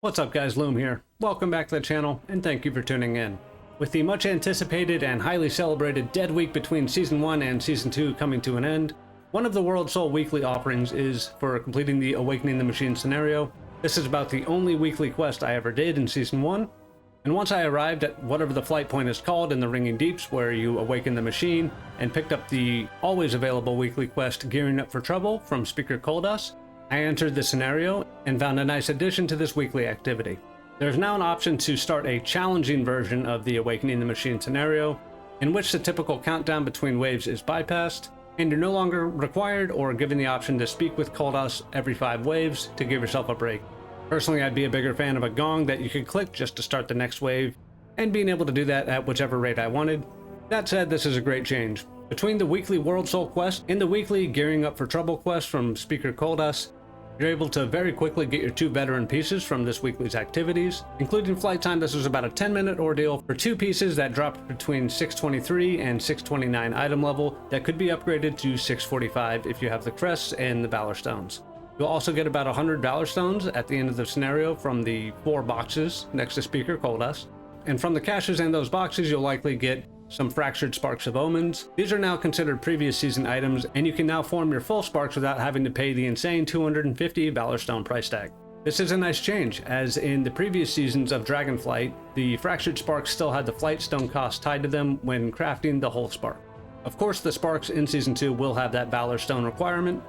What's up guys, Loom here. Welcome back to the channel and thank you for tuning in. With the much anticipated and highly celebrated dead week between Season 1 and Season 2 coming to an end, one of the World Soul weekly offerings is for completing the Awakening the Machine scenario. This is about the only weekly quest I ever did in Season 1, and once I arrived at whatever the flight point is called in the Ringing Deeps where you awaken the machine and picked up the always available weekly quest Gearing Up for Trouble from Speaker Koldas, I entered the scenario and found a nice addition to this weekly activity. There's now an option to start a challenging version of the Awakening the Machine scenario, in which the typical countdown between waves is bypassed, and you're no longer required or given the option to speak with Koldas every 5 waves to give yourself a break. Personally, I'd be a bigger fan of a gong that you could click just to start the next wave, and being able to do that at whichever rate I wanted. That said, this is a great change. Between the weekly World Soul quest and the weekly Gearing Up for Trouble quest from Speaker Koldas, you're able to very quickly get your 2 veteran pieces from this weekly's activities. Including flight time, this was about a 10-minute ordeal for 2 pieces that dropped between 623 and 629 item level that could be upgraded to 645 if you have the crests and the Valor Stones. You'll also get about 100 Valor Stones at the end of the scenario from the 4 boxes next to Speaker Koldas. And from the caches in those boxes, you'll likely get some Fractured Sparks of Omens. These are now considered previous season items, and you can now form your full sparks without having to pay the insane 250 Valor Stone price tag. This is a nice change, as in the previous seasons of Dragonflight, the Fractured Sparks still had the Flight Stone cost tied to them when crafting the whole spark. Of course, the sparks in Season 2 will have that Valor Stone requirement.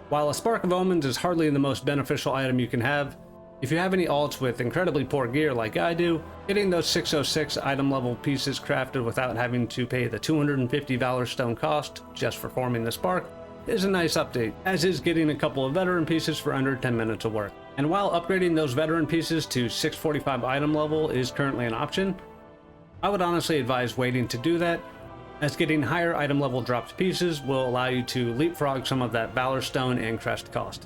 While a Spark of Omens is hardly the most beneficial item you can have, if you have any alts with incredibly poor gear like I do, getting those 606 item level pieces crafted without having to pay the 250 Valor Stone cost just for forming the spark is a nice update, as is getting a couple of veteran pieces for under 10 minutes of work. And while upgrading those veteran pieces to 645 item level is currently an option, I would honestly advise waiting to do that, as getting higher item level dropped pieces will allow you to leapfrog some of that Valor Stone and crest cost.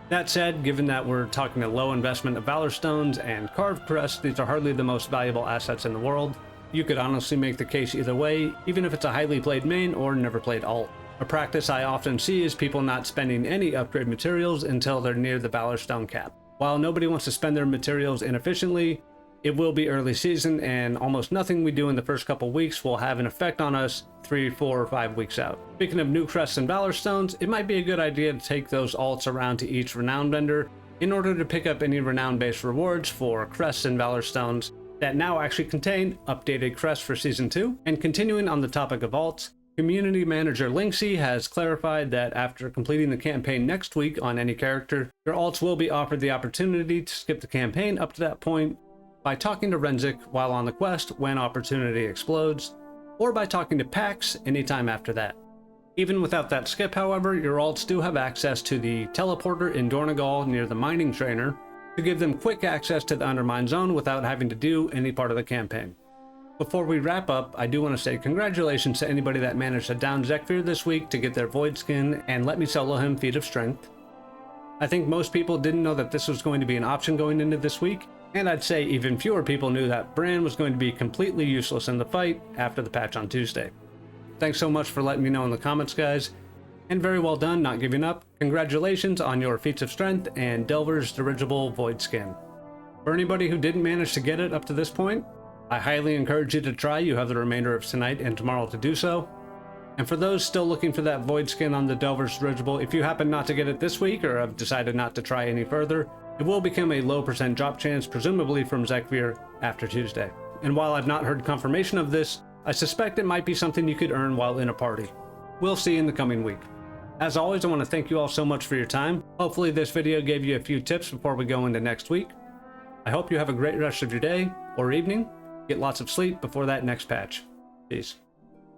That said, given that we're talking a low investment of Valor Stones and Carved Crests, these are hardly the most valuable assets in the world. You could honestly make the case either way, even if it's a highly played main or never played alt. A practice I often see is people not spending any upgrade materials until they're near the Valor Stone cap. While nobody wants to spend their materials inefficiently, it will be early season, and almost nothing we do in the first couple weeks will have an effect on us 3, 4, or 5 weeks out. Speaking of new crests and Valor Stones, it might be a good idea to take those alts around to each renown vendor in order to pick up any renown based rewards for crests and Valor Stones that now actually contain updated crests for Season 2. And continuing on the topic of alts, Community Manager Linksy has clarified that after completing the campaign next week on any character, your alts will be offered the opportunity to skip the campaign up to that point by talking to Renzik while on the quest when opportunity explodes, or by talking to Pax anytime after that. Even without that skip, however, your alts do have access to the teleporter in Dornegal near the mining trainer to give them quick access to the Undermine Zone without having to do any part of the campaign. Before we wrap up, I do want to say congratulations to anybody that managed to down Zekfir this week to get their Void Skin and let me solo him Feat of Strength. I think most people didn't know that this was going to be an option going into this week, and I'd say even fewer people knew that Bran was going to be completely useless in the fight after the patch on Tuesday. Thanks so much for letting me know in the comments, guys, and very well done not giving up. Congratulations on your Feats of Strength and Delver's Dirigible Void Skin. For anybody who didn't manage to get it up to this point, I highly encourage you to try. You have the remainder of tonight and tomorrow to do so. And for those still looking for that Void Skin on the Delver's Dirigible, if you happen not to get it this week or have decided not to try any further, it will become a low % drop chance, presumably from Zekfir, after Tuesday. And while I've not heard confirmation of this, I suspect it might be something you could earn while in a party. We'll see in the coming week. As always, I want to thank you all so much for your time. Hopefully this video gave you a few tips before we go into next week. I hope you have a great rest of your day or evening. Get lots of sleep before that next patch. Peace.